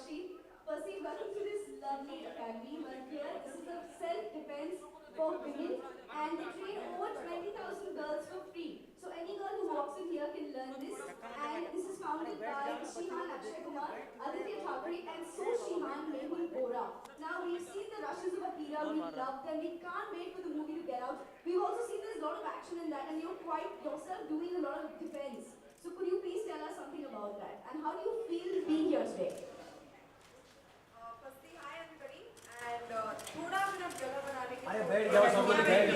Sonakshi. Firstly, welcome to this lovely academy. Well, here, this is a self-defense for women, and they train over 20,000 girls for free. So any girl who walks in here can learn this. And this is founded by Shihan Akshay Kumar, Aditya Thackeray, and So Shihan Mehul Bora. Now, we've seen the rushes of Akira. We love them. We can't wait for the movie to get out. We've also seen there's a lot of action in that, and you're quite yourself doing a lot of defense. So could you please tell us something about that? And how do you feel being here today? Firstly, hi everybody, and थोड़ा minute जगह बनाने के अरे बैठ जाओ सब लोग बैठ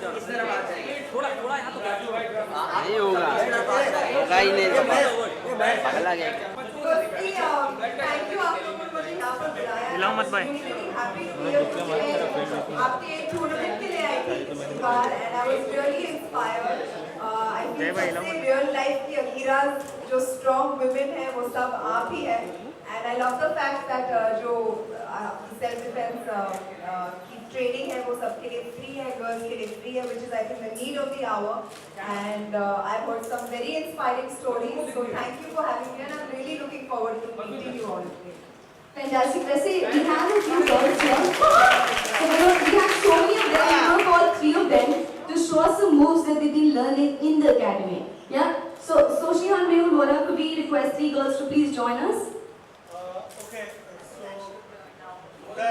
जाओ इस तरह बात है थोड़ा थोड़ा यहाँ तो नहीं होगा होगा ही नहीं बाबा पगला गया क्या Firstly, thank you आप लोगों को मुझे यहाँ पर बुलाया हिलाओ मत भाई। Happy to be here today. आपके टूर्नामेंट के लिए आई थी इस बार and I was really inspired. I feel सबसे real life की अकीराज जो strong women हैं वो सब आप ही हैं. And I love the fact that जो self defense की training है वो सबके लिए free है, girls के लिए free है, which is I think the need of the hour. And I've heard some very inspiring stories. So thank you for having me, and I'm really looking forward to meeting you all. Fantastic. Let's say we have a few girls here. So we have so many of them. We're going to call 3 of them to show us some moves that they've been learning in the academy. Yeah? So Shihan Mehul Bora, could we request 3 girls to please join us? Okay, so the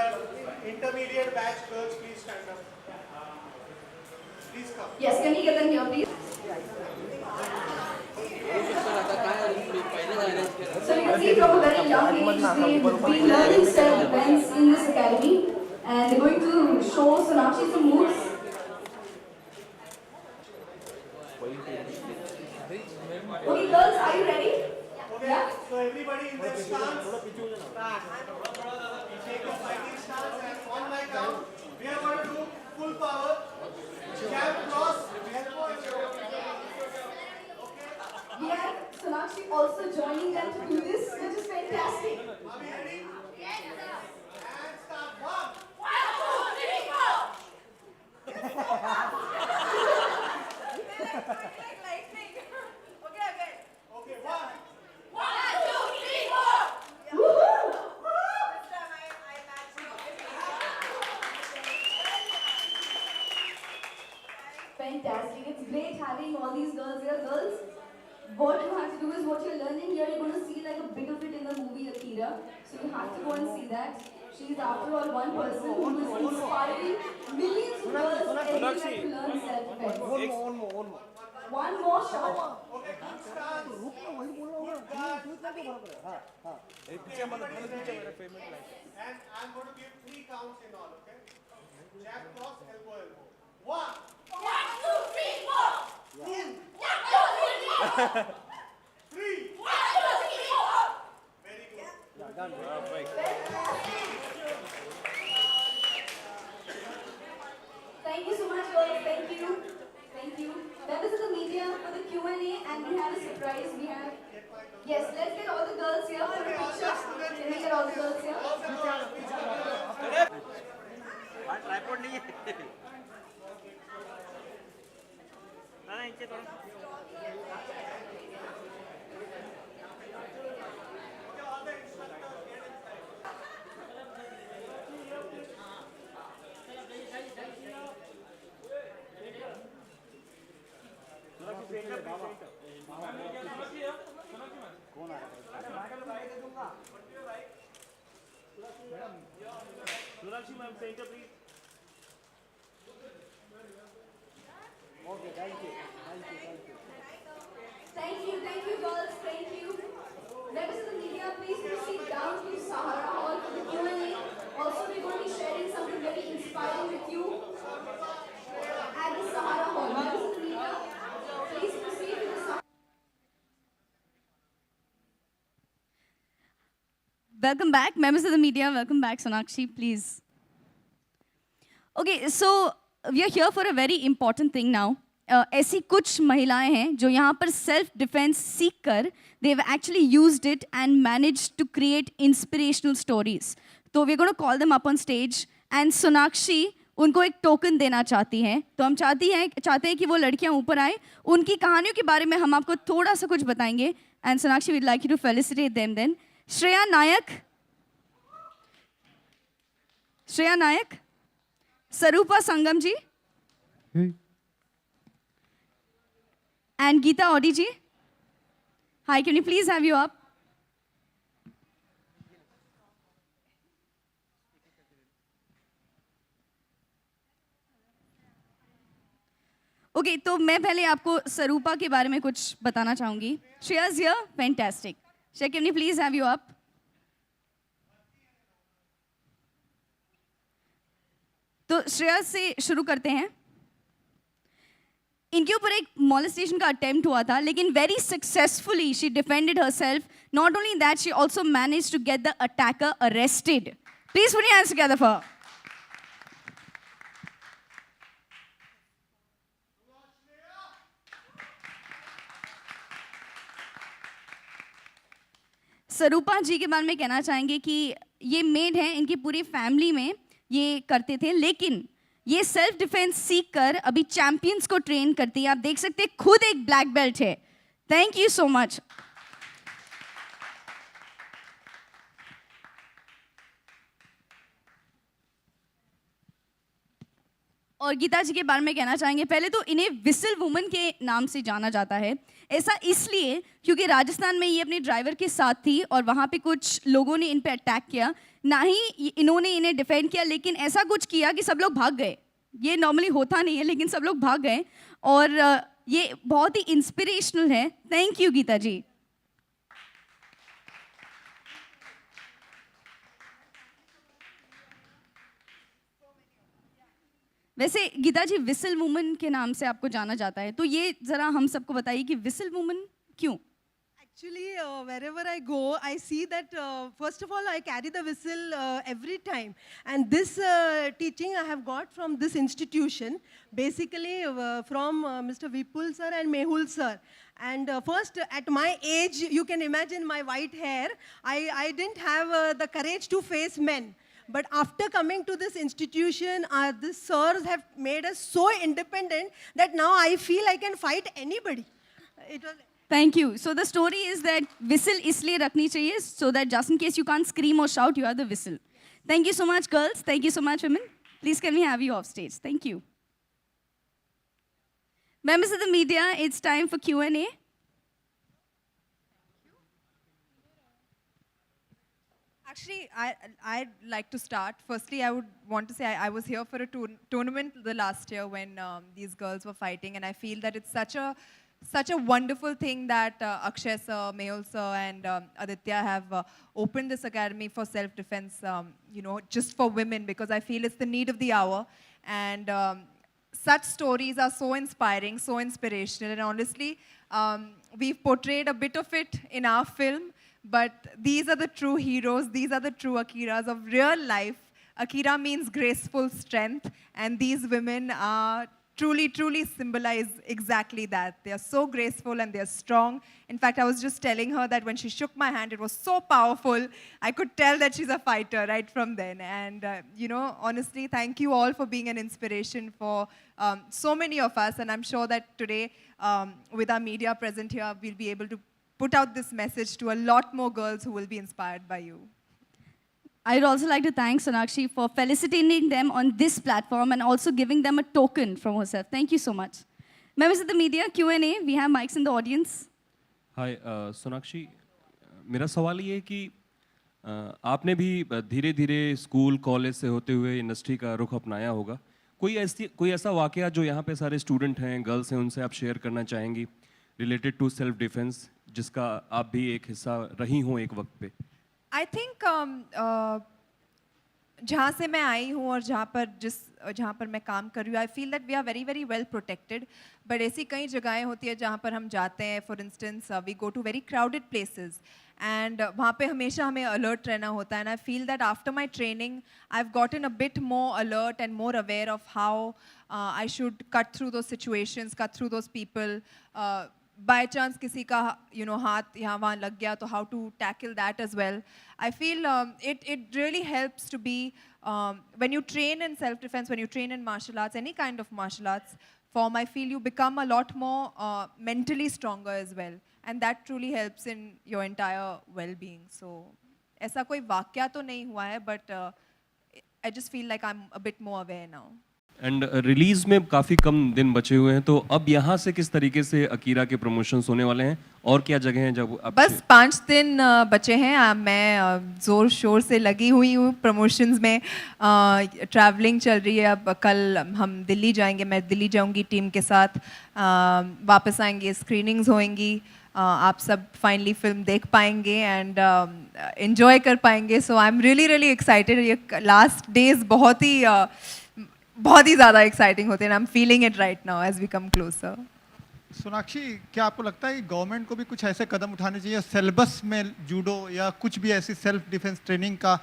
intermediate batch girls, please stand up. Please come. Yes, can we get them here, please? So you can see from a very young age, they've been learning self-defense in this academy. And they're going to show Sonakshi some moves. Okay, girls, are you ready? Okay, Yeah? so everybody in their stance. Take your fighting stance, and on my count, we are going to do full power. Jab, cross, elbow, We have Sonakshi also joining them to do this, which is fantastic. Are we ready? Yes, sir. And start. 1. Like lightning. Okay, again. Okay, 1. Woohoo! This time I matched you. Fantastic. It's great having all these girls here. Girls, what you have to do is what you're learning here, you're going to see like a bit of it in the movie Akira. So you have to go and see that. She's after all one person who is inspiring millions of girls everywhere to learn self-defense. One more. One more shot. Okay, good stance. Good guard. Everybody is ready. And I'm going to give 3 counts in all, okay? Jab, cross, elbow. 1. 3. Very good. Thank you so much, girls. Thank you. Thank you. Members of the media for the Q&A, and we have a surprise. We have. Yes, let's get all the girls here for a picture. Can we get all the girls here? Tripod नहीं है ना नीचे थोड़ा Sonakshi ma'am, center please. Thank you, girls. Thank you. Members of the media, please proceed down to Sahara Hall for the Q&A. Also, we're going to be sharing something very inspiring with you at the Sahara Hall. Members of the media, please proceed to the Sahara. Welcome back, members of the media. Welcome back, Sonakshi, please. Okay, so we are here for a very important thing now. ऐसी कुछ महिलाएं हैं जो यहाँ पर self defence सीख कर they've actually used it and managed to create inspirational stories. So we're going to call them up on stage, and Sonakshi उनको एक टोकन देना चाहती हैं। तो हम चाहते हैं कि वो लड़कियां ऊपर आए, उनकी कहानियों के बारे में हम आपको थोड़ा सा कुछ बताएंगे। And Sonakshi, we'd like you to felicitate them then. Shreya Nayak, Sarupa Sangam ji, and Geeta Audi ji. Hi, can we please have you up? Okay, तो मैं पहले आपको सरूपा के बारे में कुछ बताना चाहूंगी. Shreya's here, fantastic. Shreya, can we please have you up? तो श्रेया से शुरू करते हैं. इनके ऊपर एक मॉलेस्टेशन का अटेम्प्ट हुआ था, लेकिन very successfully she defended herself. Not only that, she also managed to get the attacker arrested. Please put your hands together for. Sarupa ji के बारे में कहना चाहेंगे कि ये मेड हैं, इनकी पूरी फैमिली में ये करते थे, लेकिन ये सेल्फ डिफेंस सीख कर अभी चैंपियंस को ट्रेन करती है. आप देख सकते हैं खुद एक ब्लैक बेल्ट है. Thank you so much. और गीता जी के बारे में कहना चाहेंगे, पहले तो इन्हें विसल वुमन के नाम से जाना जाता है. ऐसा इसलिए क्योंकि राजस्थान में ये अपने ड्राइवर के साथ थी और वहाँ पे कुछ लोगों ने इन पे अटैक किया. ना ही इन्होंने इन्हें डिफेंड किया, लेकिन ऐसा कुछ किया कि सब लोग भाग गए. ये नॉर्मली होता नहीं है, लेकिन सब लोग भाग गए और ये बहुत ही इंस्पिरेशनल है. थैंक यू गीता जी. वैसे गीता जी, विसल वुमन के नाम से आपको जाना जाता है, तो ये जरा हम सबको बताइए कि विसल वुमन क्यों? Actually, wherever I go, I see that first of all, I carry the whistle every time. And this teaching I have got from this institution, basically from Mr. Vipul sir and Mehul sir. And first, at my age, you can imagine my white hair, I didn't have the courage to face men. But after coming to this institution, these sirs have made us so independent that now I feel I can fight anybody. It was. Thank you. So the story is that whistle इसलिए रखनी चाहिए so that just in case you can't scream or shout, you are the whistle. Thank you so much, girls. Thank you so much, women. Please can we have you off stage? Thank you. Members of the media, it's time for Q&A. Actually, I'd like to start. Firstly, I would want to say I was here for a tournament the last year when these girls were fighting, and I feel that it's such a wonderful thing that Akshay sir, Mehul sir, and Aditya have opened this academy for self-defense, just for women, because I feel it's the need of the hour. And such stories are so inspiring, so inspirational, and honestly, we've portrayed a bit of it in our film, but these are the true heroes, these are the true Akiras of real life. Akira means graceful strength, and these women are truly symbolize exactly that. They are so graceful and they are strong. In fact, I was just telling her that when she shook my hand, it was so powerful. I could tell that she's a fighter right from then. And, honestly, thank you all for being an inspiration for so many of us. And I'm sure that today, with our media present here, we'll be able to put out this message to a lot more girls who will be inspired by you. I'd also like to thank Sonakshi for felicitating them on this platform and also giving them a token from herself. Thank you so much. Members of the media, Q&A. We have mics in the audience. Hi, Sonakshi. मेरा सवाल ये है कि आपने भी धीरे-धीरे school, college से होते हुए इंडस्ट्री का रुख अपनाया होगा. कोई ऐसा वाकया जो यहाँ पे सारे स्टूडेंट हैं, गर्ल्स हैं, उनसे आप शेयर करना चाहेंगी रिलेटेड टू सेल्फ डिफेंस, जिसका आप भी एक हिस्सा रही हों एक वक्त पे? I think जहाँ से मैं आई हूँ और जहाँ पर मैं काम कर रही हूँ, I feel that we are very well protected. But ऐसी कई जगहें होती है जहाँ पर हम जाते हैं. For instance, we go to very crowded places, and वहाँ पे हमेशा हमें alert रहना होता है. And I feel that after my training, I've gotten a bit more alert and more aware of how I should cut through those situations, cut through those people. by chance किसी का हाथ यहाँ वहाँ लग गया तो how to tackle that as well. I feel it really helps to be when you train in self-defense, when you train in martial arts, any kind of martial arts form, I feel you become a lot more mentally stronger as well, and that truly helps in your entire well-being. So ऐसा कोई वाक्या तो नहीं हुआ है, but I just feel like I'm a bit more aware now. And release में काफ़ी कम दिन बचे हुए हैं, तो अब यहाँ से किस तरीके से अकीरा के प्रमोशंस होने वाले हैं और क्या जगह हैं जब अब बस 5 दिन बचे हैं. मैं ज़ोर शोर से लगी हुई हूँ प्रमोशंस में. ट्रैवलिंग चल रही है. अब कल हम दिल्ली जाएंगे, मैं दिल्ली जाऊँगी टीम के साथ. वापस आएंगे, स्क्रीनिंग्स होंगी, आप सब फाइनली फिल्म देख पाएंगे एंड एंजॉय कर पाएंगे. So I am really excited. ये लास्ट डेज बहुत ही ज़्यादा एक्साइटिंग होते हैं. I am feeling it right now as we come closer. Sonakshi, क्या आपको लगता है कि गवर्नमेंट को भी कुछ ऐसे कदम उठाने चाहिए सिलेबस में जूडो या कुछ भी ऐसी सेल्फ डिफेंस ट्रेनिंग का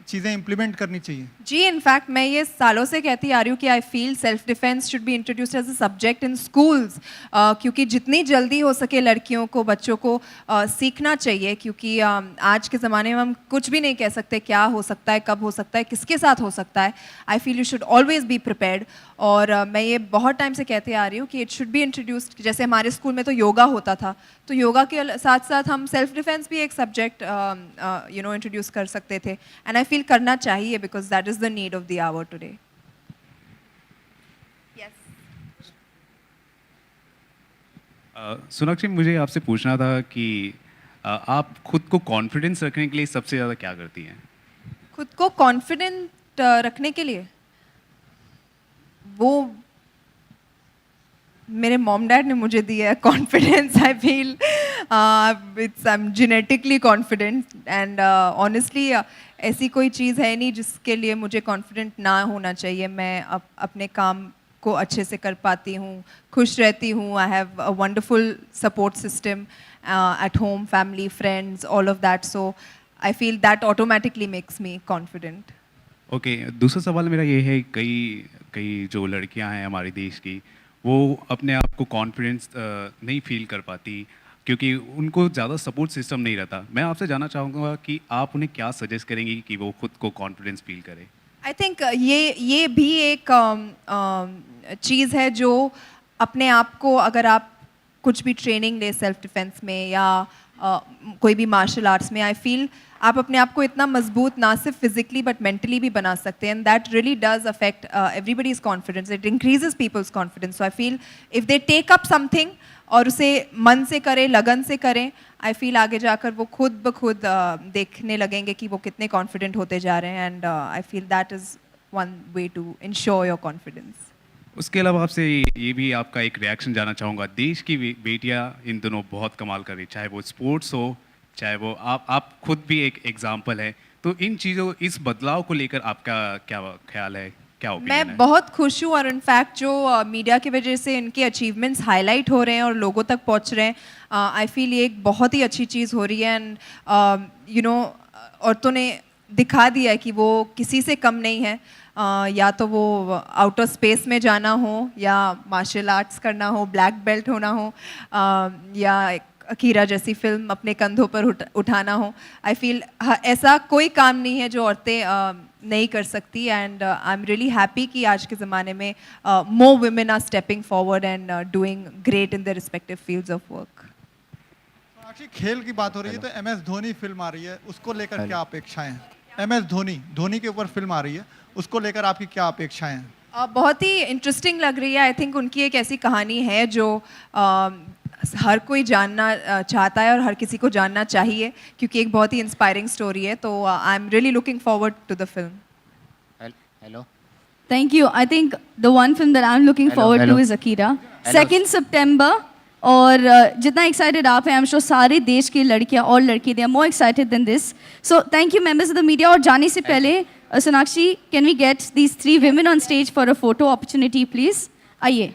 चीज़ें इम्प्लीमेंट करनी चाहिए? जी, इनफैक्ट मैं ये सालों से कहती आ रही हूँ कि I feel self defence should be introduced as a subject in schools, क्योंकि जितनी जल्दी हो सके लड़कियों को, बच्चों को सीखना चाहिए, क्योंकि आज के ज़माने में हम कुछ भी नहीं कह सकते क्या हो सकता है, कब हो सकता है, किसके साथ हो सकता है. I feel you should always be prepared. और मैं ये बहुत टाइम से कहते आ रही हूँ कि इट शुड बी इंट्रोड्यूस्ड. जैसे हमारे स्कूल में तो योगा होता था, तो योगा के साथ साथ हम सेल्फ डिफेंस भी एक सब्जेक्ट इंट्रोड्यूस कर सकते थे. एंड आई फील करना चाहिए because that is the need of the hour today. Sonakshi, मुझे आपसे पूछना था कि आप खुद को कॉन्फिडेंस रखने के लिए सबसे ज़्यादा क्या करती हैं? खुद को कॉन्फिडेंट रखने के लिए वो मेरे मॉम डैड ने मुझे दिया है confidence. I feel it's I am genetically confident and honestly ऐसी कोई चीज़ है नहीं जिसके लिए मुझे कॉन्फिडेंट ना होना चाहिए. मैं अपने काम को अच्छे से कर पाती हूँ, खुश रहती हूँ. I have a wonderful support system at home, family, friends, all of that. So I feel that automatically makes me confident. Okay, दूसरा सवाल मेरा ये है, कई जो लड़कियां हैं हमारे देश की, वो अपने आप को कॉन्फिडेंस नहीं फील कर पाती क्योंकि उनको ज़्यादा सपोर्ट सिस्टम नहीं रहता. मैं आपसे जानना चाहूँगा कि आप उन्हें क्या सजेस्ट करेंगी कि वो खुद को कॉन्फिडेंस फील करें? आई थिंक ये भी एक चीज़ है जो अपने आप को, अगर आप कुछ भी ट्रेनिंग ले सेल्फ डिफेंस में या कोई भी मार्शल आर्ट्स में, आई फील आप अपने आप को इतना मजबूत ना सिर्फ फिजिकली बट मेंटली भी बना सकते हैं. And that really does affect everybody's confidence. It increases people's confidence. So I feel if they take up something और उसे मन से करें, लगन से करें, आई फील आगे जाकर वो खुद ब खुद देखने लगेंगे कि वो कितने कॉन्फिडेंट होते जा रहे हैं. And I feel that is one way to ensure your confidence. उसके अलावा आपसे ये भी आपका एक रिएक्शन जानना चाहूँगा. देश की बेटियाँ इन दोनों बहुत कमाल कर रही, चाहे वो स्पोर्ट्स हो, चाहे वो आप खुद भी एक एग्जाम्पल है. तो इन चीज़ों, इस बदलाव को लेकर आपका क्या ख्याल है, क्या ओपिनियन है? मैं बहुत खुश हूँ और इनफैक्ट जो मीडिया की वजह से इनके अचीवमेंट्स हाईलाइट हो रहे हैं और लोगों तक पहुँच रहे हैं, आई फील ये एक बहुत ही अच्छी चीज़ हो रही है. एंड औरतों ने दिखा दिया है कि वो किसी से कम नहीं है. या तो वो आउटर स्पेस में जाना हो, या मार्शल आर्ट्स करना हो, ब्लैक बेल्ट होना हो, या अकीरा जैसी फिल्म अपने कंधों पर उठाना हो. आई फील ऐसा कोई काम नहीं है जो औरतें नहीं कर सकती. And I am really happy कि आज के ज़माने में more women are stepping forward and doing great in the respective fields of work. Actually खेल की बात हो रही है तो MS धोनी फिल्म आ रही है, उसको लेकर क्या अपेक्षाएं हैं? MS धोनी के ऊपर फिल्म आ रही है, उसको लेकर आपकी क्या अपेक्षाएं हैं? बहुत ही इंटरेस्टिंग लग रही है. आई थिंक उनकी एक ऐसी कहानी है जो हर कोई जानना चाहता है और हर किसी को जानना चाहिए, क्योंकि एक बहुत ही इंस्पायरिंग स्टोरी है. तो I am really looking forward to the film. Hello, Thank you. I think the one film that I'm looking forward to is Akira. 2nd September. और जितना एक्साइटेड आप हैं, आई एम श्योर सारे देश की लड़कियां और लड़के, they are more excited than this. So thank you members of the media. और जाने से पहले Sonakshi, can we get these 3 women on stage for a photo opportunity please? आइए.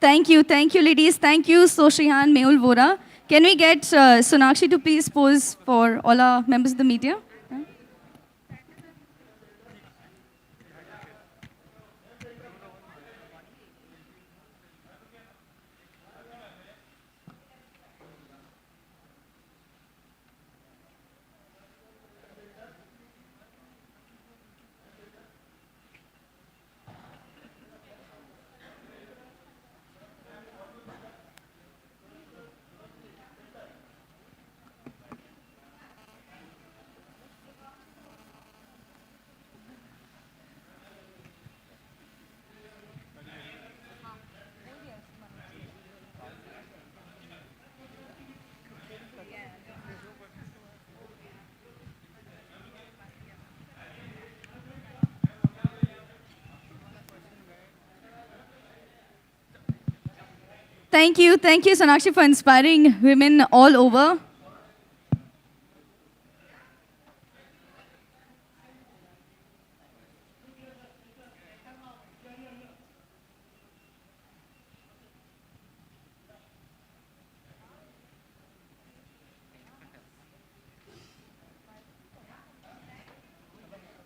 Thank you, ladies. Thank you, Soshihan, Mehul Vora. Can we get Sonakshi to please pose for all our members of the media? Thank you, Sonakshi, for inspiring women all over.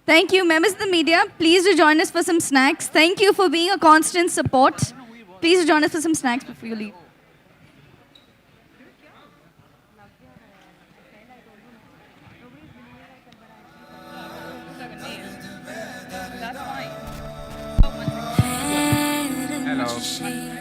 Thank you, members of the media. Please do join us for some snacks. Thank you for being a constant support. Please do join us for some snacks before you leave. Hello.